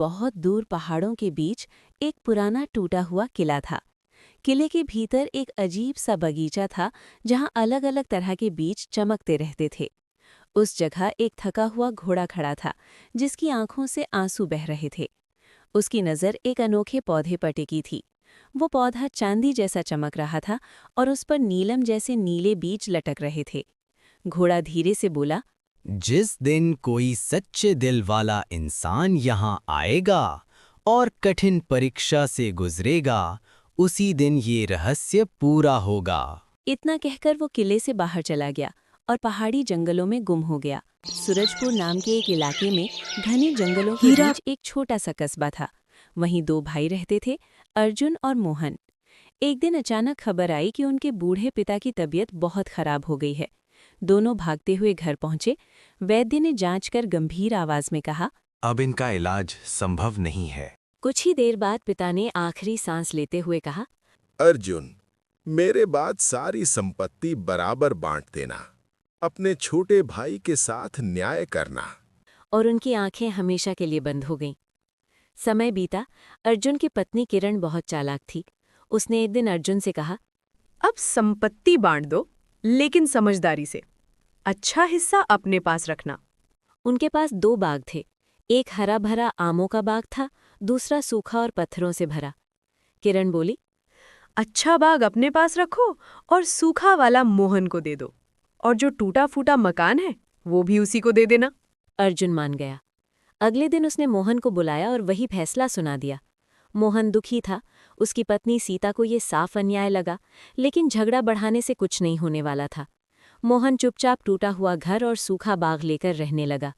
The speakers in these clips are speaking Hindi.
बहुत दूर पहाड़ों के बीच एक पुराना टूटा हुआ किला था। किले के भीतर एक अजीब सा बगीचा था जहां अलग अलग तरह के बीज चमकते रहते थे। उस जगह एक थका हुआ घोड़ा खड़ा था जिसकी आंखों से आंसू बह रहे थे। उसकी नज़र एक अनोखे पौधे पर टिकी थी। वो पौधा चांदी जैसा चमक रहा था और उस पर नीलम जैसे नीले बीज लटक रहे थे। घोड़ा धीरे से बोला, जिस दिन कोई सच्चे दिल वाला इंसान यहाँ आएगा और कठिन परीक्षा से गुजरेगा, उसी दिन ये रहस्य पूरा होगा। इतना कहकर वो किले से बाहर चला गया और पहाड़ी जंगलों में गुम हो गया। सूरजपुर नाम के एक इलाके में घने जंगलों के बीच एक छोटा सा कस्बा था। वहीं दो भाई रहते थे, अर्जुन और मोहन। एक दिन अचानक खबर आई कि उनके बूढ़े पिता की तबीयत बहुत खराब हो गई है। दोनों भागते हुए घर पहुंचे। वैद्य ने जांच कर गंभीर आवाज में कहा, अब इनका इलाज संभव नहीं है। कुछ ही देर बाद पिता ने आखिरी सांस लेते हुए कहा, अर्जुन, मेरे बाद सारी संपत्ति बराबर बांट देना। अपने छोटे भाई के साथ न्याय करना। और उनकी आंखें हमेशा के लिए बंद हो गईं। समय बीता। अर्जुन की पत्नी किरण बहुत चालाक थी। उसने एक दिन अर्जुन से कहा, अब संपत्ति बांट दो, लेकिन समझदारी से। अच्छा हिस्सा अपने पास रखना। उनके पास दो बाग थे। एक हरा भरा आमों का बाग था, दूसरा सूखा और पत्थरों से भरा। किरण बोली, अच्छा बाग अपने पास रखो और सूखा वाला मोहन को दे दो, और जो टूटा फूटा मकान है वो भी उसी को दे देना। अर्जुन मान गया। अगले दिन उसने मोहन को बुलाया और वही फैसला सुना दिया। मोहन दुखी था। उसकी पत्नी सीता को ये साफ अन्याय लगा, लेकिन झगड़ा बढ़ाने से कुछ नहीं होने वाला था। मोहन चुपचाप टूटा हुआ घर और सूखा बाग लेकर रहने लगा।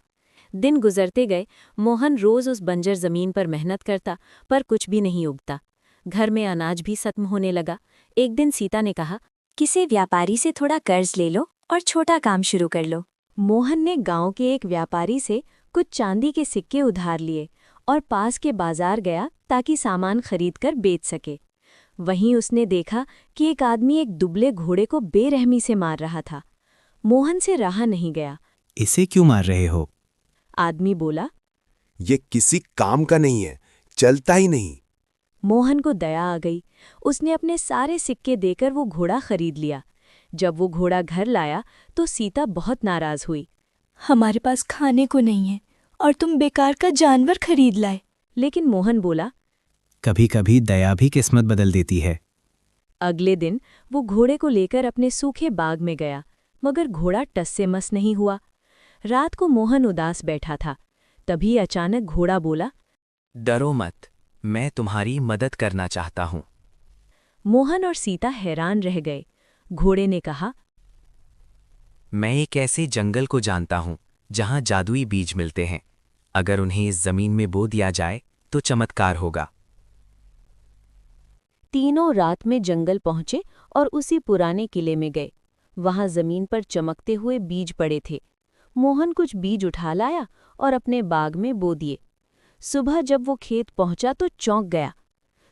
दिन गुजरते गए। मोहन रोज उस बंजर जमीन पर मेहनत करता, पर कुछ भी नहीं उगता। घर में अनाज भी खत्म होने लगा। एक दिन सीता ने कहा, किसी व्यापारी से थोड़ा कर्ज ले लो और छोटा काम शुरू कर लो। मोहन ने गांव के एक व्यापारी से कुछ चांदी के सिक्के उधार लिए और पास के बाजार गया ताकि सामान खरीदकर बेच सके। वहीं उसने देखा कि एक आदमी एक दुबले घोड़े को बेरहमी से मार रहा था। मोहन से रहा नहीं गया। इसे क्यों मार रहे हो? आदमी बोला, ये किसी काम का नहीं है, चलता ही नहीं। मोहन को दया आ गई। उसने अपने सारे सिक्के देकर वो घोड़ा खरीद लिया। जब वो घोड़ा घर लाया तो सीता बहुत नाराज हुई। हमारे पास खाने को नहीं है और तुम बेकार का जानवर खरीद लाए। लेकिन मोहन बोला, कभी कभी दया भी किस्मत बदल देती है। अगले दिन वो घोड़े को लेकर अपने सूखे बाग में गया, मगर घोड़ा टस से मस नहीं हुआ। रात को मोहन उदास बैठा था। तभी अचानक घोड़ा बोला, डरो मत, मैं तुम्हारी मदद करना चाहता हूँ। मोहन और सीता हैरान रह गए। घोड़े ने कहा, मैं एक ऐसे जंगल को जानता हूँ जहाँ जादुई बीज मिलते हैं। अगर उन्हें इस जमीन में बो दिया जाए तो चमत्कार होगा। तीनों रात में जंगल पहुंचे और उसी पुराने किले में गए। वहां जमीन पर चमकते हुए बीज पड़े थे। मोहन कुछ बीज उठा लाया और अपने बाग में बो दिए। सुबह जब वो खेत पहुंचा तो चौंक गया।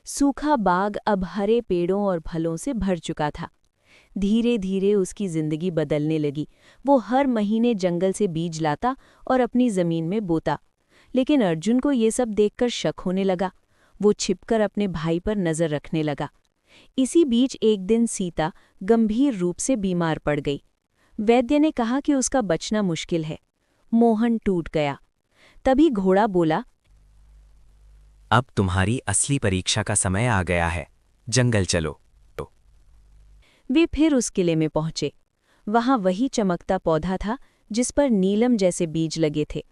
सूखा बाग अब हरे पेड़ों और फलों से भर चुका था। धीरे धीरे उसकी जिंदगी बदलने लगी। वो हर महीने जंगल से बीज लाता और अपनी जमीन में बोता। लेकिन अर्जुन को ये सब देखकर शक होने लगा। वो छिपकर अपने भाई पर नजर रखने लगा। इसी बीच एक दिन सीता गंभीर रूप से बीमार पड़ गई। वैद्य ने कहा कि उसका बचना मुश्किल है। मोहन टूट गया। तभी घोड़ा बोला, अब तुम्हारी असली परीक्षा का समय आ गया है, जंगल चलो। वे फिर उस किले में पहुंचे। वहां वही चमकता पौधा था जिस पर नीलम जैसे बीज लगे थे।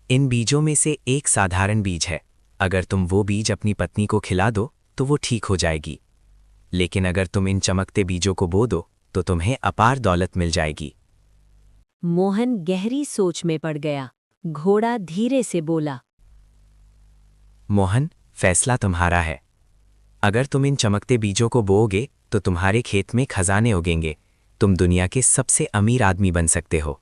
इन बीजों में से एक साधारण बीज है। अगर तुम वो बीज अपनी पत्नी को खिला दो तो वो ठीक हो जाएगी। लेकिन अगर तुम इन चमकते बीजों को बो दो तो तुम्हें अपार दौलत मिल जाएगी। मोहन गहरी सोच में पड़ गया। घोड़ा धीरे से बोला, मोहन, फैसला तुम्हारा है। अगर तुम इन चमकते बीजों को बोओगे तो तुम्हारे खेत में खजाने उगेंगे। तुम दुनिया के सबसे अमीर आदमी बन सकते हो।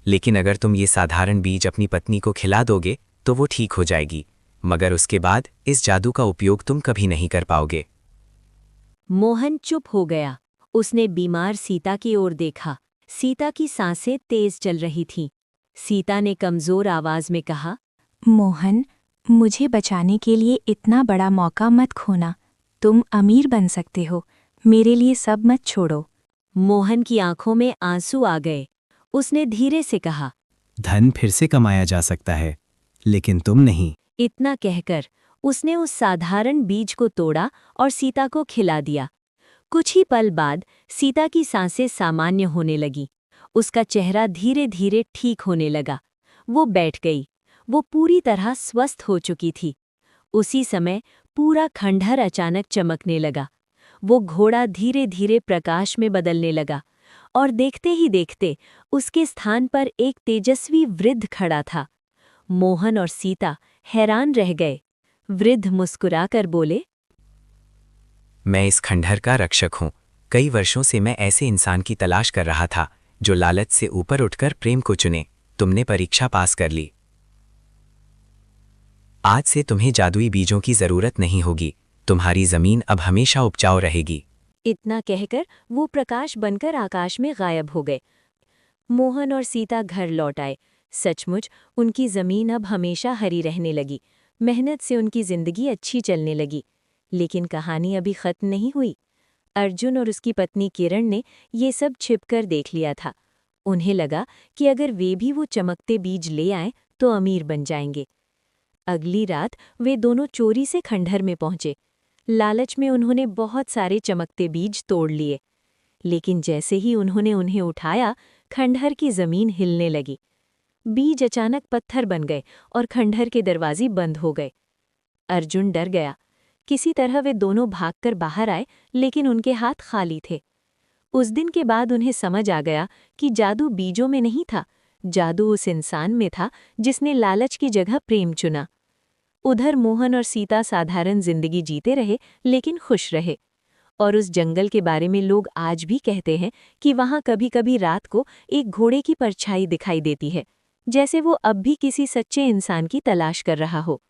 लेकिन अगर तुम ये साधारण बीज अपनी पत्नी को खिला दोगे तो वो ठीक हो जाएगी, मगर उसके बाद इस जादू का उपयोग तुम कभी नहीं कर पाओगे। मोहन चुप हो गया। उसने बीमार सीता की ओर देखा। सीता की सांसें तेज चल रही थीं। सीता ने कमजोर आवाज में कहा। मोहन, मुझे बचाने के लिए इतना बड़ा मौका मत खोना। तुम अमीर बन सकते हो, मेरे लिए सब मत छोड़ो। मोहन की आंखों में आंसू आ गए। उसने धीरे से कहा, धन फिर से कमाया जा सकता है, लेकिन तुम नहीं। इतना कहकर उसने उस साधारण बीज को तोड़ा और सीता को खिला दिया। कुछ ही पल बाद सीता की सांसें सामान्य होने लगी। उसका चेहरा धीरे धीरे ठीक होने लगा। वो बैठ गई। वो पूरी तरह स्वस्थ हो चुकी थी। उसी समय पूरा खंडहर अचानक चमकने लगा। वो घोड़ा धीरे धीरे प्रकाश में बदलने लगा और देखते ही देखते उसके स्थान पर एक तेजस्वी वृद्ध खड़ा था। मोहन और सीता हैरान रह गए। वृद्ध मुस्कुराकर बोले, मैं इस खंडहर का रक्षक हूँ। कई वर्षों से मैं ऐसे इंसान की तलाश कर रहा था जो लालच से ऊपर उठकर प्रेम को चुने। तुमने परीक्षा पास कर ली। आज से तुम्हें जादुई बीजों की जरूरत नहीं होगी। तुम्हारी जमीन अब हमेशा उपजाऊ रहेगी। इतना कहकर वो प्रकाश बनकर आकाश में गायब हो गए। मोहन और सीता घर लौट आए। सचमुच उनकी जमीन अब हमेशा हरी रहने लगी। मेहनत से उनकी जिंदगी अच्छी चलने लगी। लेकिन कहानी अभी खत्म नहीं हुई। अर्जुन और उसकी पत्नी किरण ने ये सब छिपकर देख लिया था। उन्हें लगा कि अगर वे भी वो चमकते बीज ले आएं तो अमीर बन जाएंगे। अगली रात वे दोनों चोरी से खंडहर में पहुंचे। लालच में उन्होंने बहुत सारे चमकते बीज तोड़ लिए। लेकिन जैसे ही उन्होंने उन्हें उठाया, खंडहर की जमीन हिलने लगी। बीज अचानक पत्थर बन गए और खंडहर के दरवाजे बंद हो गए। अर्जुन डर गया। किसी तरह वे दोनों भागकर बाहर आए, लेकिन उनके हाथ खाली थे। उस दिन के बाद उन्हें समझ आ गया कि जादू बीजों में नहीं था, जादू उस इंसान में था जिसने लालच की जगह प्रेम चुना। उधर मोहन और सीता साधारण जिंदगी जीते रहे, लेकिन खुश रहे। और उस जंगल के बारे में लोग आज भी कहते हैं कि वहां कभी-कभी रात को एक घोड़े की परछाई दिखाई देती है, जैसे वो अब भी किसी सच्चे इंसान की तलाश कर रहा हो।